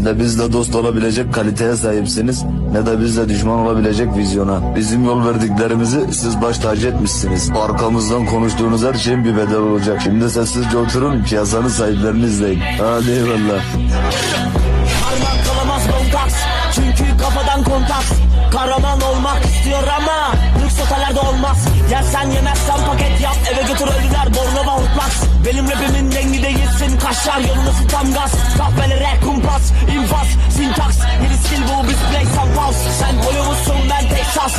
Ne bizle dost olabilecek kaliteye sahipsiniz, ne de bizle düşman olabilecek vizyona. Bizim yol verdiklerimizi siz baş tacı etmişsiniz. Arkamızdan konuştuğunuz her şeyin bir bedeli olacak. Şimdi sessizce oturun, piyasanın sahiplerini izleyin. Hadi eyvallah. Harman kalamaz bonkaks, çünkü kafadan kontaks. Kahraman olmak istiyor ama lüks otellerde olmaz. Yersen yemezsen paket yap, eve götür ölüler Bornova hortlaks. Benim rapimin dengi değilsin, kaşlar yolunası tam gaz. Kahvelere kumpas, infaz, sintaks. Yeni skill bu, biz play some pause. Sen Hollywood'sun, ben Texas.